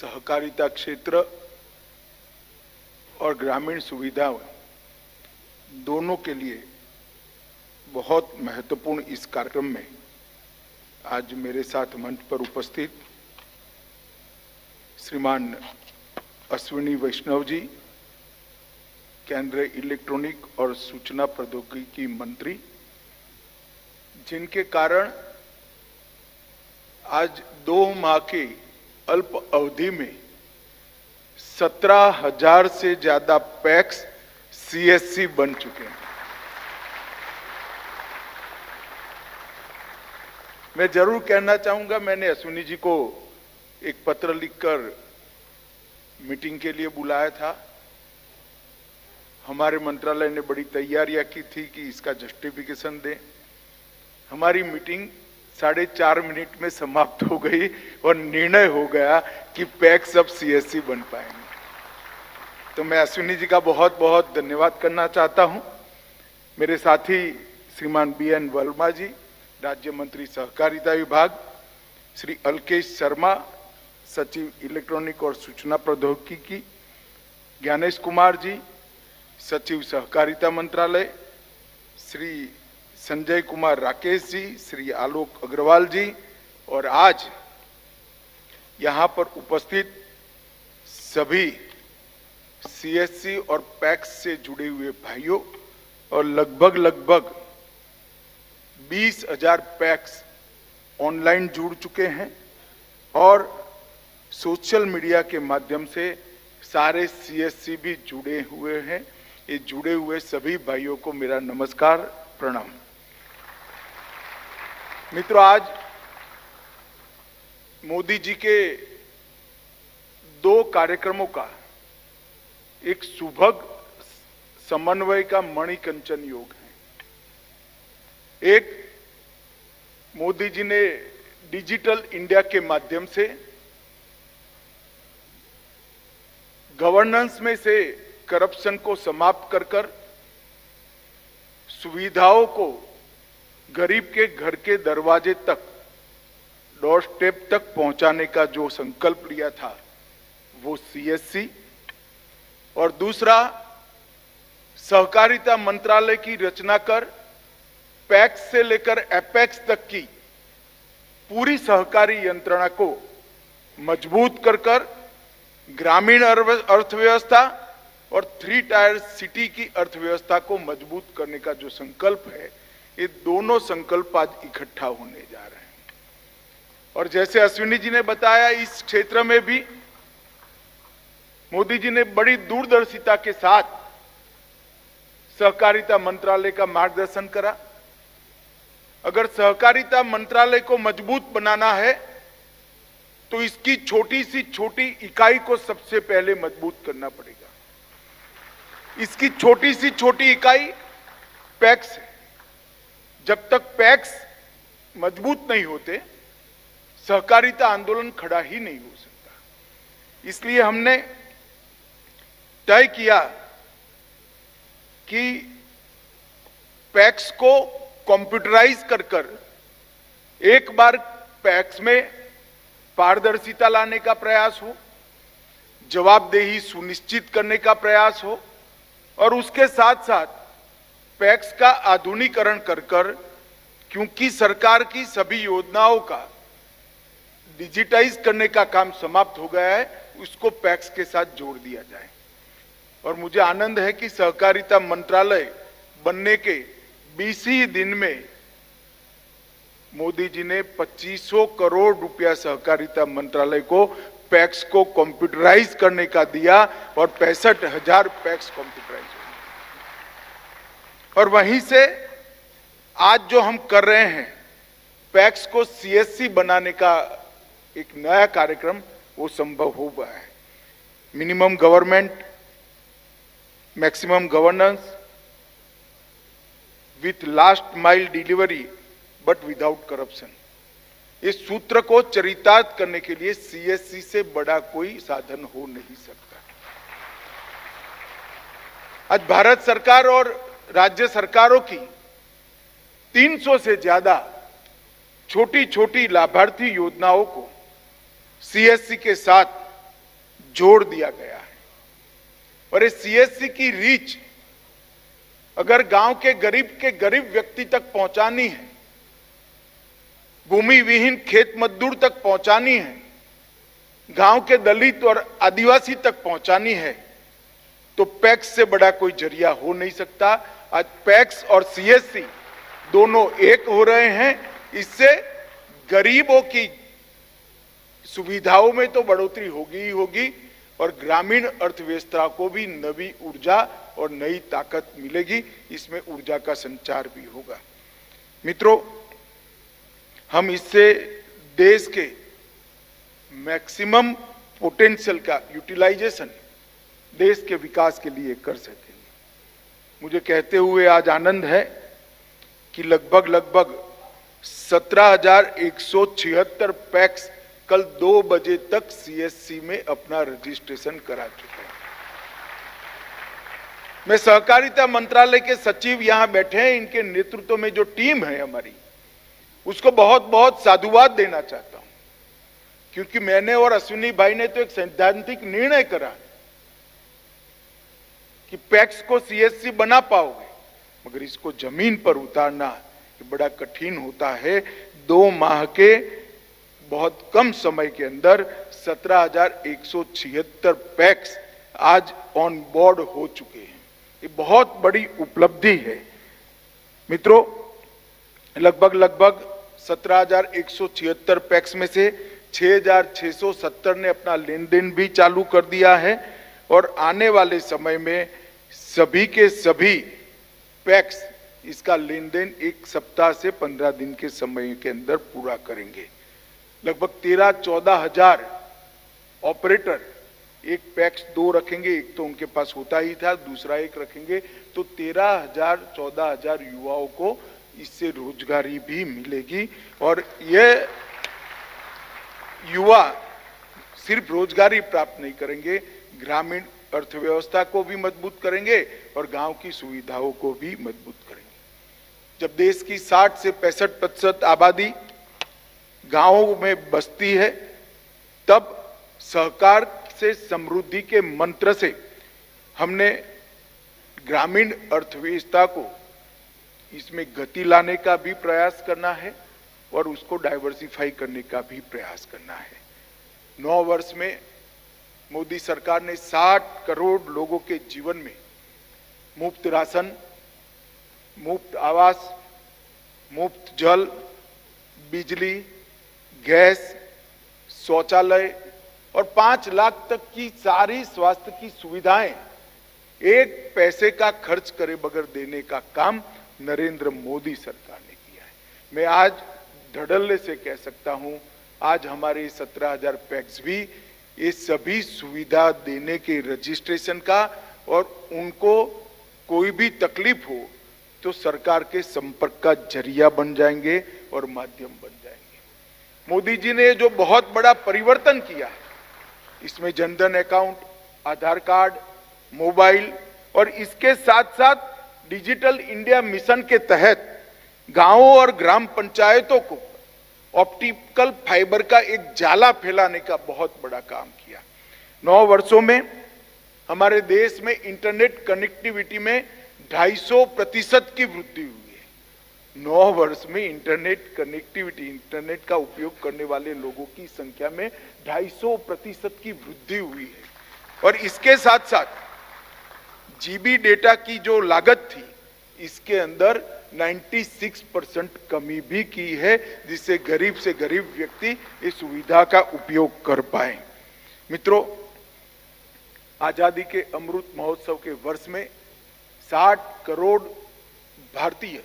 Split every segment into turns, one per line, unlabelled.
सहकारिता क्षेत्र और ग्रामीण सुविधाओं दोनों के लिए बहुत महत्वपूर्ण इस कार्यक्रम में आज मेरे साथ मंच पर उपस्थित श्रीमान अश्विनी वैष्णव जी, केंद्रीय इलेक्ट्रॉनिक और सूचना प्रौद्योगिकी मंत्री, जिनके कारण आज 2 माह के अल्प अवधि में 17,000 से ज्यादा पैक्स सीएससी बन चुके हैं। मैं जरूर कहना चाहूंगा, मैंने अश्विनी जी को एक पत्र लिखकर मीटिंग के लिए बुलाया था। हमारे मंत्रालय ने बड़ी तैयारियां की थी कि इसका जस्टिफिकेशन दें। हमारी मीटिंग 4.5 मिनट में समाप्त हो गई और निर्णय हो गया कि पैक्स अब सीएससी बन पाएंगे। तो मैं अश्विनी जी का बहुत बहुत धन्यवाद करना चाहता हूं। मेरे साथी श्रीमान BN वर्मा जी, राज्य मंत्री सहकारिता विभाग, श्री अलकेश शर्मा, सचिव इलेक्ट्रॉनिक और सूचना प्रौद्योगिकी, ज्ञानेश कुमार जी, सचिव सहकारिता मंत्रालय, श्री संजय कुमार राकेश जी, श्री आलोक अग्रवाल जी, और आज यहां पर उपस्थित सभी सीएससी और पैक्स से जुड़े हुए भाइयों, और लगभग 20,000 पैक्स ऑनलाइन जुड़ चुके हैं और सोशल मीडिया के माध्यम से सारे सीएससी भी जुड़े हुए हैं। ये जुड़े हुए सभी भाइयों को मेरा नमस्कार, प्रणाम। मित्रों, आज मोदी जी के 2 कार्यक्रमों का एक सुभग समन्वय का मणिकंचन योग है। एक, मोदी जी ने डिजिटल इंडिया के माध्यम से गवर्नेंस में से करप्शन को समाप्त कर सुविधाओं को गरीब के घर के दरवाजे तक, डोर स्टेप तक पहुंचाने का जो संकल्प लिया था वो सीएससी, और दूसरा सहकारिता मंत्रालय की रचना कर पैक्स से लेकर एपेक्स तक की पूरी सहकारी यंत्रणा को मजबूत कर ग्रामीण अर्थव्यवस्था और 3 टायर सिटी की अर्थव्यवस्था को मजबूत करने का जो संकल्प है, ये दोनों संकल्प आज इकट्ठा होने जा रहे हैं। और जैसे अश्विनी जी ने बताया, इस क्षेत्र में भी मोदी जी ने बड़ी दूरदर्शिता के साथ सहकारिता मंत्रालय का मार्गदर्शन करा। अगर सहकारिता मंत्रालय को मजबूत बनाना है तो इसकी छोटी सी छोटी इकाई को सबसे पहले मजबूत करना पड़ेगा। इसकी छोटी सी छोटी इकाई पैक्स है। जब तक पैक्स मजबूत नहीं होते, सहकारिता आंदोलन खड़ा ही नहीं हो सकता। इसलिए हमने तय किया कि पैक्स को कंप्यूटराइज कर एक बार पैक्स में पारदर्शिता लाने का प्रयास हो, जवाबदेही सुनिश्चित करने का प्रयास हो, और उसके साथ साथ पैक्स का आधुनिकीकरण कर क्योंकि सरकार की सभी योजनाओं का डिजिटाइज करने का काम समाप्त हो गया है, उसको पैक्स के साथ जोड़ दिया जाए। और मुझे आनंद है कि सहकारिता मंत्रालय बनने के 20 ही दिन में मोदी जी ने 2500 करोड़ रुपया सहकारिता मंत्रालय को पैक्स को कंप्यूटराइज करने का दिया और 65,000 पैक्स कंप्यूटराइज हुए। और वहीं से आज जो हम कर रहे हैं, पैक्स को सीएससी बनाने का एक नया कार्यक्रम, वो संभव हो गया है। Minimum government, maximum governance with last mile delivery but without corruption, इस सूत्र को चरितार्थ करने के लिए सीएससी से बड़ा कोई साधन हो नहीं सकता। आज भारत सरकार और राज्य सरकारों की 300 से ज्यादा छोटी छोटी लाभार्थी योजनाओं को सीएससी के साथ जोड़ दिया गया है। और इस सीएससी की रीच अगर गांव के गरीब व्यक्ति तक पहुंचानी है, भूमि विहीन खेत मजदूर तक पहुंचानी है, गांव के दलित और आदिवासी तक पहुंचानी है, तो पैक्स से बड़ा कोई जरिया हो नहीं सकता। आज पैक्स और सीएससी दोनों एक हो रहे हैं। इससे गरीबों की सुविधाओं में तो बढ़ोतरी होगी ही होगी और ग्रामीण अर्थव्यवस्था को भी नई ऊर्जा और नई ताकत मिलेगी। इसमें ऊर्जा का संचार भी होगा। मित्रों, हम इससे देश के मैक्सिमम पोटेंशियल का यूटिलाइजेशन देश के विकास के लिए कर सकेंगे। मुझे कहते हुए आज आनंद है कि लगभग 17,176 पैक्स कल 2 बजे तक सीएससी में अपना रजिस्ट्रेशन करा चुके हैं। मैं सहकारिता मंत्रालय के सचिव यहां बैठे हैं, इनके नेतृत्व में जो टीम है हमारी, उसको बहुत बहुत साधुवाद देना चाहता हूं, क्योंकि मैंने और अश्विनी भाई ने तो एक सैद्धांतिक निर्णय करा कि पैक्स को सीएससी बना पाओगे, मगर इसको जमीन पर उतारना बड़ा कठिन होता है। 2 माह के बहुत कम समय के अंदर 17,176 पैक्स आज ऑन बोर्ड हो चुके हैं। ये बहुत बड़ी उपलब्धि है। मित्रों, लगभग 17,176 पैक्स में से 6,670 ने अपना लेन देन भी चालू कर दिया है और आने वाले समय में सभी के सभी पैक्स इसका लेन देन 1 सप्ताह से 15 दिन के समय के अंदर पूरा करेंगे। लगभग 13-14 हजार ऑपरेटर, एक पैक्स 2 रखेंगे, एक तो उनके पास होता ही था, दूसरा एक रखेंगे, तो 13,000-14,000 युवाओं को इससे रोजगारी भी मिलेगी। और ये युवा सिर्फ रोजगारी प्राप्त नहीं करेंगे, ग्रामीण अर्थव्यवस्था को भी मजबूत करेंगे और गांव की सुविधाओं को भी मजबूत करेंगे। जब देश की 60 से 65% आबादी गांवों में बसती है, तब सहकार से समृद्धि के मंत्र से हमने ग्रामीण अर्थव्यवस्था को इसमें गति लाने का भी प्रयास करना है और उसको डाइवर्सिफाई करने का भी प्रयास करना है। 9 वर्ष में मोदी सरकार ने 60 करोड़ लोगों के जीवन में मुफ्त राशन, मुफ्त आवास, मुफ्त जल, बिजली, गैस, शौचालय और 5 लाख तक की सारी स्वास्थ्य की सुविधाएं एक पैसे का खर्च करे बगैर देने का काम नरेंद्र मोदी सरकार ने किया है। मैं आज धड़ल्ले से कह सकता हूं, आज हमारे 17,000 पैक्स भी ये सभी सुविधा देने के रजिस्ट्रेशन का और उनको कोई भी तकलीफ हो तो सरकार के संपर्क का जरिया बन जाएंगे और माध्यम बन जाएंगे। मोदी जी ने जो बहुत बड़ा परिवर्तन किया है, इसमें जनधन अकाउंट, आधार कार्ड, मोबाइल और इसके साथ साथ डिजिटल इंडिया मिशन के तहत गांवों और ग्राम पंचायतों को ऑप्टिकल फाइबर का एक जाला फैलाने का बहुत बड़ा काम किया। 9 वर्षों में हमारे देश में इंटरनेट कनेक्टिविटी में 250% की वृद्धि हुई है। 9 वर्ष में इंटरनेट कनेक्टिविटी, इंटरनेट का उपयोग करने वाले लोगों की संख्या में 250% की वृद्धि हुई है। और इसके साथ साथ जीबी डेटा की जो लागत थी, इसके अंदर 96% कमी भी की है, जिससे गरीब से गरीब व्यक्ति इस सुविधा का उपयोग कर पाए। मित्रों, आजादी के अमृत महोत्सव के वर्ष में 60 करोड़ भारतीय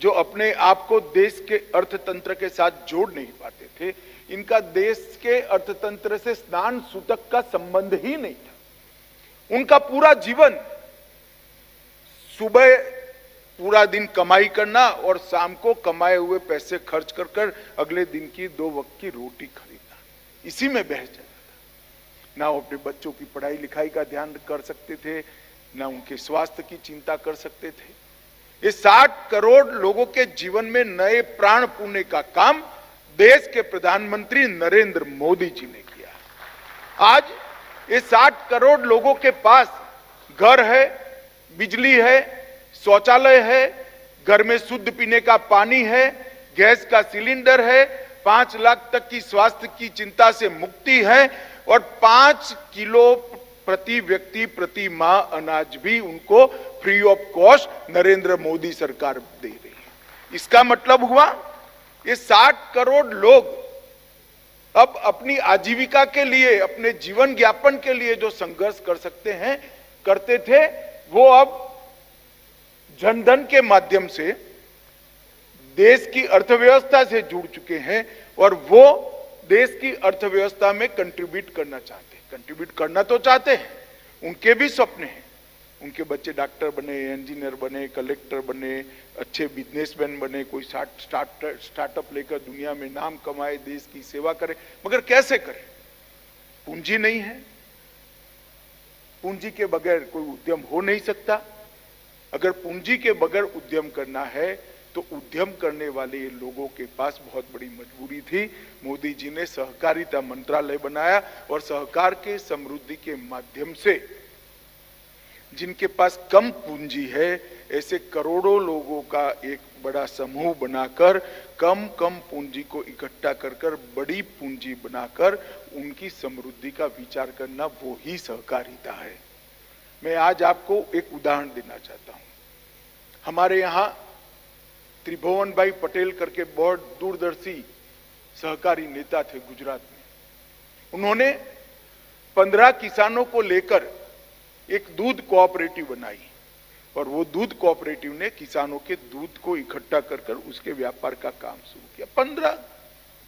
जो अपने आप को देश के अर्थतंत्र के साथ जोड़ नहीं पाते थे, इनका देश के अर्थतंत्र से स्नान सूतक का संबंध ही नहीं था। उनका पूरा जीवन सुबह पूरा दिन कमाई करना और शाम को कमाए हुए पैसे खर्च कर कर अगले दिन की 2 वक्त की रोटी खरीदना, इसी में बह जाता था। ना वो अपने बच्चों की पढ़ाई लिखाई का ध्यान कर सकते थे, ना उनके स्वास्थ्य की चिंता कर सकते थे। ये 60 करोड़ लोगों के जीवन में नए प्राण फूंकने का काम देश के प्रधानमंत्री नरेंद्र मोदी जी ने किया। आज ये 60 करोड़ लोगों के पास घर है, बिजली है, शौचालय है, घर में शुद्ध पीने का पानी है, गैस का सिलेंडर है, 5 लाख तक की स्वास्थ्य की चिंता से मुक्ति है और 5 किलो प्रति व्यक्ति प्रति माह अनाज भी उनको free of cost Narendra Modi सरकार दे रही है। इसका मतलब हुआ ये 60 करोड़ लोग अब अपनी आजीविका के लिए, अपने जीवन यापन के लिए जो संघर्ष कर सकते हैं, करते थे, वो अब जनधन के माध्यम से देश की अर्थव्यवस्था से जुड़ चुके हैं और वो देश की अर्थव्यवस्था में कंट्रीब्यूट करना चाहते हैं। कंट्रीब्यूट करना तो चाहते हैं, उनके भी सपने हैं, उनके बच्चे डॉक्टर बने, इंजीनियर बने, कलेक्टर बने, अच्छे बिजनेसमैन बने, कोई स्टार्टअप लेकर दुनिया में नाम कमाए, देश की सेवा करे, मगर कैसे करे? पूंजी नहीं है। पूंजी के बगैर कोई उद्यम हो नहीं सकता। अगर पूंजी के बगैर उद्यम करना है तो उद्यम करने वाले लोगों के पास बहुत बड़ी मजबूरी थी। मोदी जी ने सहकारिता मंत्रालय बनाया और सहकार के समृद्धि के माध्यम से जिनके पास कम पूंजी है, ऐसे करोड़ों लोगों का एक बड़ा समूह बनाकर कम पूंजी को इकट्ठा कर बड़ी पूंजी बनाकर उनकी समृद्धि का विचार करना, वो ही सहकारिता है। मैं आज आपको एक उदाहरण देना चाहता हूं। हमारे यहां त्रिभुवन भाई पटेल करके बहुत दूरदर्शी सहकारी नेता थे गुजरात में। उन्होंने 15 किसानों को लेकर एक दूध कोऑपरेटिव बनाई और वो दूध कोऑपरेटिव ने किसानों के दूध को इकट्ठा कर उसके व्यापार का काम शुरू किया। 15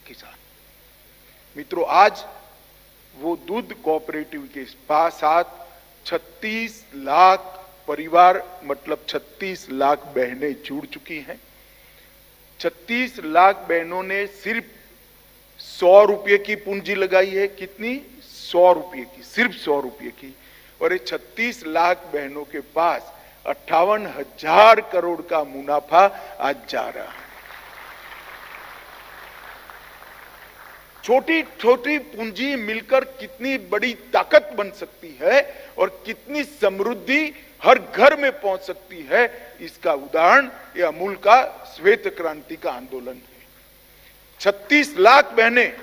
किसान। मित्रों, आज वो दूध कोऑपरेटिव के साथ 36 लाख परिवार, मतलब 36 लाख बहनें जुड़ चुकी हैं। 36 लाख बहनों ने सिर्फ 100 रुपये की पूंजी लगाई है। कितनी? 100 रुपये की, सिर्फ 100 रुपये की। और ये 36 लाख बहनों के पास 58,000 करोड़ का मुनाफा आज जा रहा है। छोटी छोटी पूंजी मिलकर कितनी बड़ी ताकत बन सकती है और कितनी समृद्धि हर घर में पहुंच सकती है, इसका उदाहरण ये अमूल का श्वेत क्रांति का आंदोलन है। 36 लाख बहनें,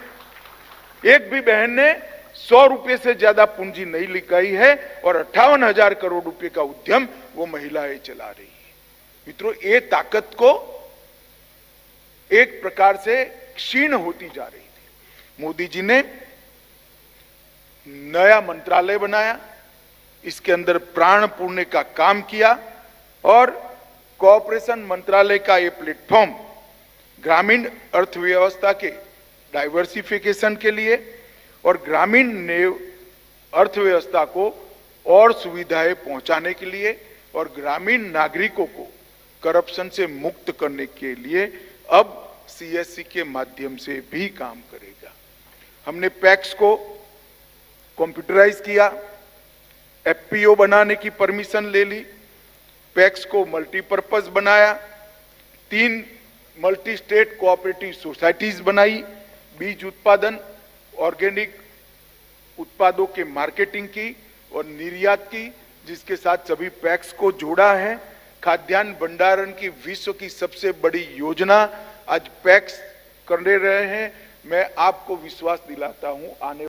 एक भी बहन ने 100 रुपए से ज्यादा पूंजी नहीं लगाई है और 58,000 करोड़ रुपए का उद्यम वो महिलाएं चला रही है। मित्रों, ये ताकत को एक प्रकार से क्षीण होती जा रही थी। मोदी जी ने नया मंत्रालय बनाया, इसके अंदर प्राण पूर्णे का काम किया और कोऑपरेशन मंत्रालय का ये प्लेटफॉर्म ग्रामीण अर्थव्यवस्था के डाइवर्सिफिकेशन के लिए और ग्रामीण अर्थव्यवस्था को और सुविधाएं पहुंचाने के लिए और ग्रामीण नागरिकों को करप्शन से मुक्त करने के लिए अब सीएससी के माध्यम से भी काम करेगा। हमने पैक्स को कंप्यूटराइज किया, एफपीओ बनाने की परमिशन ले ली, पैक्स को मल्टीपर्पज बनाया, 3 मल्टी स्टेट कोऑपरेटिव सोसाइटीज बनाई, बीज उत्पादन, ऑर्गेनिक उत्पादों के मार्केटिंग की और निर्यात की, जिसके साथ सभी पैक्स को जोड़ा है। खाद्यान्न भंडारण की विश्व की सबसे बड़ी योजना आज पैक्स कर रहे हैं। मैं आपको विश्वास दिलाता हूं, आने